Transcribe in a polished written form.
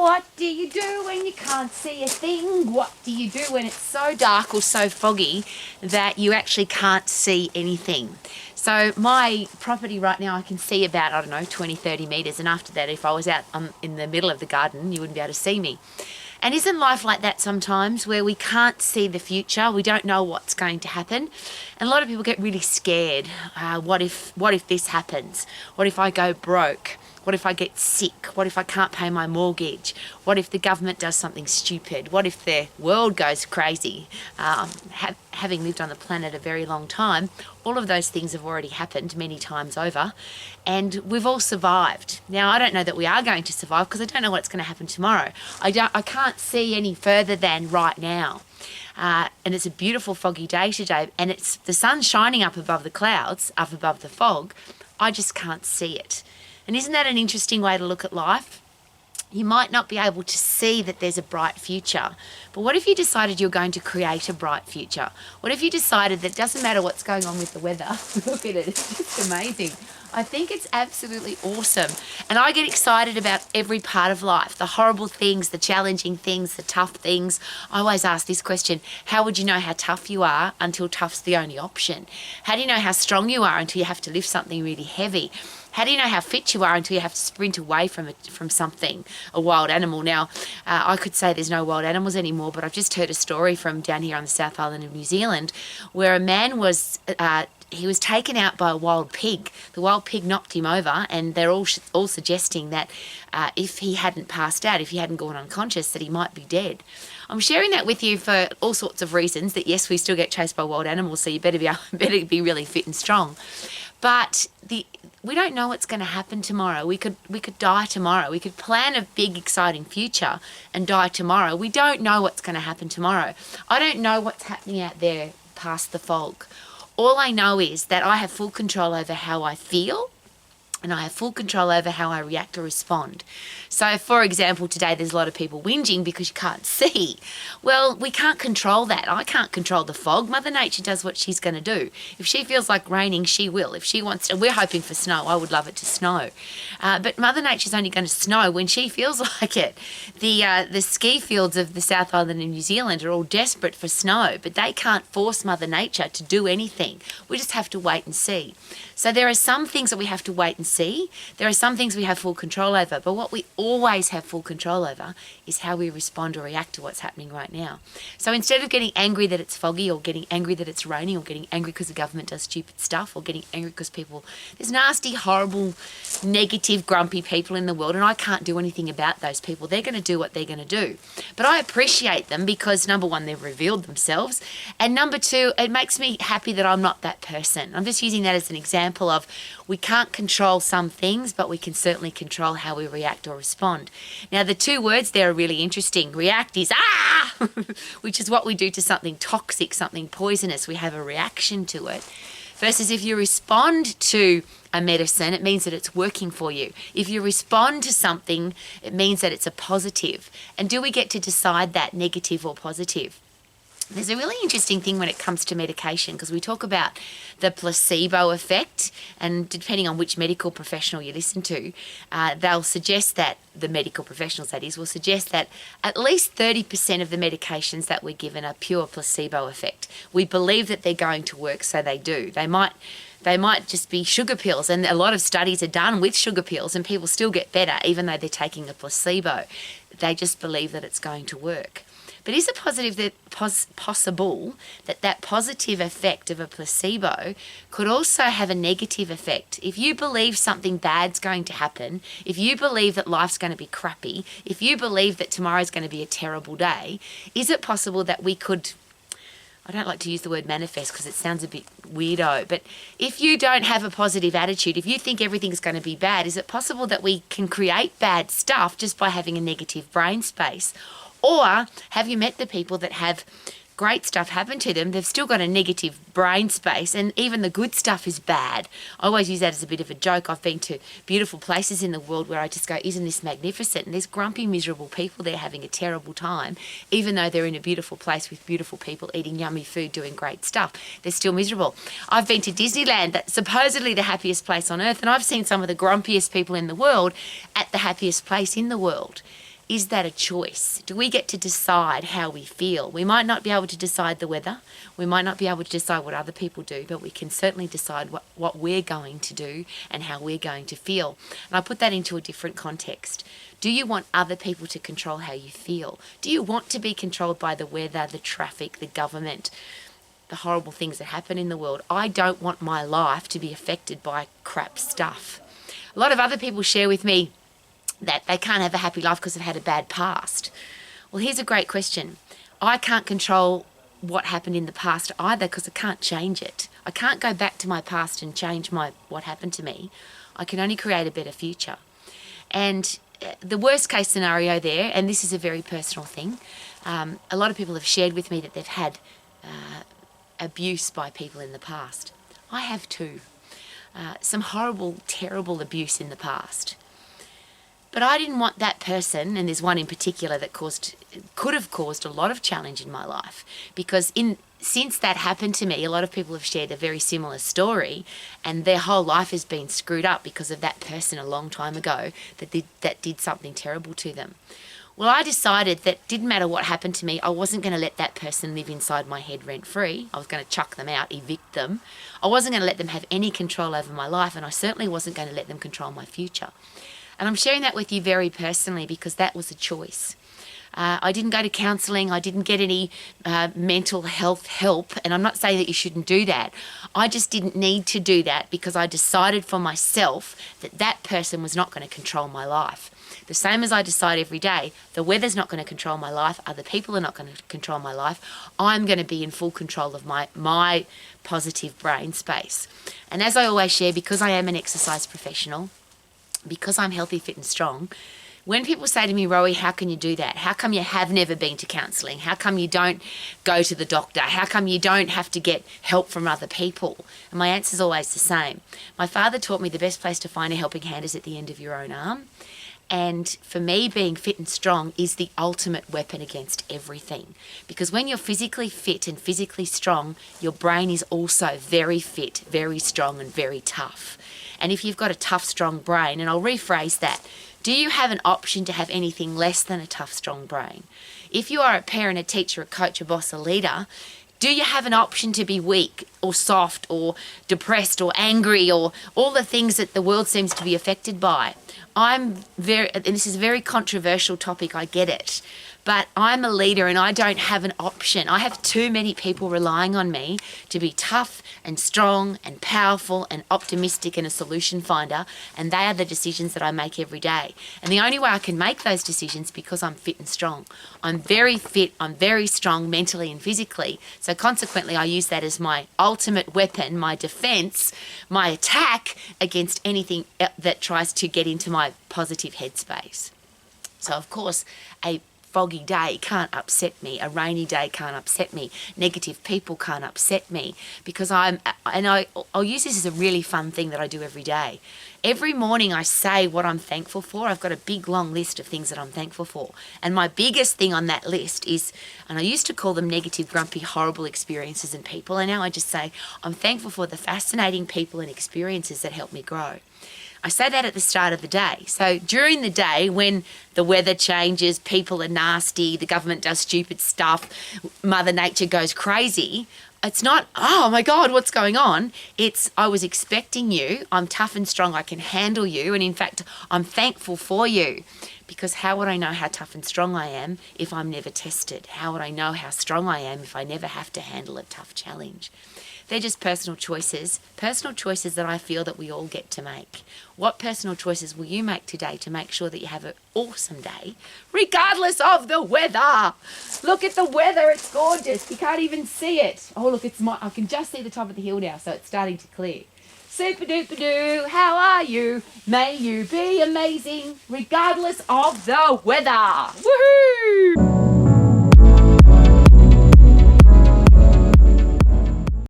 What do you do when you can't see a thing? What do you do when it's so dark or so foggy that you actually can't see anything? So my property right now, I can see about, 20, 30 metres. And after that, if I was out in the middle of the garden, you wouldn't be able to see me. And isn't life like that sometimes, where we can't see the future? We don't know what's going to happen. And a lot of people get really scared. What if this happens? What if I go broke? What if I get sick? What if I can't pay my mortgage? What if the government does something stupid? What if the world goes crazy? Having lived on the planet a very long time, all of those things have already happened many times over, and we've all survived. Now, I don't know that we are going to survive because I don't know what's going to happen tomorrow. I can't see any further than right now. And it's a beautiful foggy day today, and it's the sun's shining up above the clouds, up above the fog. I just can't see it. And isn't that an interesting way to look at life? You might not be able to see that there's a bright future, but what if you decided you're going to create a bright future? What if you decided that it doesn't matter what's going on with the weather? Look at it, it's just amazing. I think it's absolutely awesome. And I get excited about every part of life, the horrible things, the challenging things, the tough things. I always ask this question: how would you know how tough you are until tough's the only option? How do you know how strong you are until you have to lift something really heavy? How do you know how fit you are until you have to sprint away from something, a wild animal? Now, I could say there's no wild animals anymore, but I've just heard a story from down here on the South Island of New Zealand where a man was he was taken out by a wild pig. The wild pig knocked him over, and they're all suggesting that if he hadn't passed out, if he hadn't gone unconscious, that he might be dead. I'm sharing that with you for all sorts of reasons, that yes, we still get chased by wild animals, so you better be really fit and strong. But we don't know what's going to happen tomorrow. We could die tomorrow. We could plan a big, exciting future and die tomorrow. We don't know what's going to happen tomorrow. I don't know what's happening out there past the fog. All I know is that I have full control over how I feel, and I have full control over how I react or respond. So, for example, today there's a lot of people whinging because you can't see. Well, we can't control that. I can't control the fog. Mother Nature does what she's going to do. If she feels like raining, she will. If she wants to, we're hoping for snow. I would love it to snow. But Mother Nature's only going to snow when she feels like it. The ski fields of the South Island of New Zealand are all desperate for snow, but they can't force Mother Nature to do anything. We just have to wait and see. So there are some things that we have to wait and see. There are some things we have full control over, but what we always have full control over is how we respond or react to what's happening right now. So instead of getting angry that it's foggy, or getting angry that it's raining, or getting angry because the government does stupid stuff, or getting angry because there's nasty, horrible, negative, grumpy people in the world, and I can't do anything about those people. They're going to do what they're going to do. But I appreciate them because, number one, they've revealed themselves, and number two, it makes me happy that I'm not that person. I'm just using that as an example of we can't control some things, but we can certainly control how we react or respond. Now, the two words there are really interesting. React is which is what we do to something toxic, something poisonous. We have a reaction to it. Versus if you respond to a medicine, it means that it's working for you. If you respond to something, it means that it's a positive. And do we get to decide that, negative or positive? There's a really interesting thing when it comes to medication, because we talk about the placebo effect, and depending on which medical professional you listen to, they'll suggest that, the medical professionals that is, will suggest that at least 30% of the medications that we're given are pure placebo effect. We believe that they're going to work, so they do. They might just be sugar pills, and a lot of studies are done with sugar pills, and people still get better even though they're taking a placebo. They just believe that it's going to work. But is it possible that positive effect of a placebo could also have a negative effect? If you believe something bad's going to happen, if you believe that life's going to be crappy, if you believe that tomorrow's going to be a terrible day, is it possible that we could, I don't like to use the word manifest because it sounds a bit weirdo, but if you don't have a positive attitude, if you think everything's going to be bad, is it possible that we can create bad stuff just by having a negative brain space? Or have you met the people that have great stuff happen to them? They've still got a negative brain space, and even the good stuff is bad. I always use that as a bit of a joke. I've been to beautiful places in the world where I just go, isn't this magnificent? And there's grumpy, miserable people there having a terrible time, even though they're in a beautiful place with beautiful people eating yummy food, doing great stuff. They're still miserable. I've been to Disneyland, that's supposedly the happiest place on earth, and I've seen some of the grumpiest people in the world at the happiest place in the world. is that a choice? Do we get to decide how we feel? We might not be able to decide the weather. We might not be able to decide what other people do, but we can certainly decide what we're going to do and how we're going to feel. And I put that into a different context. Do you want other people to control how you feel? Do you want to be controlled by the weather, the traffic, the government, the horrible things that happen in the world? I don't want my life to be affected by crap stuff. A lot of other people share with me that they can't have a happy life because they've had a bad past. Well, here's a great question. I can't control what happened in the past either because I can't change it. I can't go back to my past and change what happened to me. I can only create a better future. And the worst case scenario there, and this is a very personal thing, a lot of people have shared with me that they've had abuse by people in the past. I have too. Some horrible, terrible abuse in the past. But I didn't want that person, and there's one in particular that could have caused a lot of challenge in my life, because since that happened to me, a lot of people have shared a very similar story, and their whole life has been screwed up because of that person a long time ago that did something terrible to them. Well, I decided that didn't matter what happened to me, I wasn't going to let that person live inside my head rent-free. I was going to chuck them out, evict them. I wasn't going to let them have any control over my life, and I certainly wasn't going to let them control my future. And I'm sharing that with you very personally because that was a choice. I didn't go to counselling. I didn't get any mental health help. And I'm not saying that you shouldn't do that. I just didn't need to do that because I decided for myself that that person was not going to control my life. The same as I decide every day, the weather's not going to control my life. Other people are not going to control my life. I'm going to be in full control of my positive brain space. And as I always share, because I am an exercise professional, because I'm healthy, fit and strong, when people say to me, Rowie, how can you do that? How come you have never been to counselling? How come you don't go to the doctor? How come you don't have to get help from other people? And my answer is always the same. My father taught me the best place to find a helping hand is at the end of your own arm. And for me, being fit and strong is the ultimate weapon against everything. Because when you're physically fit and physically strong, your brain is also very fit, very strong and very tough. And if you've got a tough, strong brain, and I'll rephrase that, do you have an option to have anything less than a tough, strong brain? If you are a parent, a teacher, a coach, a boss, a leader, do you have an option to be weak or soft or depressed or angry or all the things that the world seems to be affected by? And this is a very controversial topic, I get it, but I'm a leader and I don't have an option. I have too many people relying on me to be tough and strong and powerful and optimistic and a solution finder, and they are the decisions that I make every day. And the only way I can make those decisions is because I'm fit and strong. I'm very fit, I'm very strong mentally and physically, so consequently I use that as my ultimate weapon, my defense, my attack against anything that tries to get into my positive headspace. So of course, a foggy day can't upset me. A rainy day can't upset me. Negative people can't upset me because I'll use this as a really fun thing that I do every day. Every morning I say what I'm thankful for. I've got a big long list of things that I'm thankful for. And my biggest thing on that list is, and I used to call them negative, grumpy, horrible experiences and people, and now I just say I'm thankful for the fascinating people and experiences that help me grow. I say that at the start of the day. So during the day, when the weather changes, people are nasty, the government does stupid stuff, Mother Nature goes crazy, it's not, oh my God, what's going on? It's, I was expecting you, I'm tough and strong, I can handle you, and in fact, I'm thankful for you. Because how would I know how tough and strong I am if I'm never tested? How would I know how strong I am if I never have to handle a tough challenge? They're just personal choices that I feel that we all get to make. What personal choices will you make today to make sure that you have an awesome day, regardless of the weather? Look at the weather, it's gorgeous. You can't even see it. Oh, look, I can just see the top of the hill now, so it's starting to clear. Super duper doo, how are you? May you be amazing, regardless of the weather. Woohoo!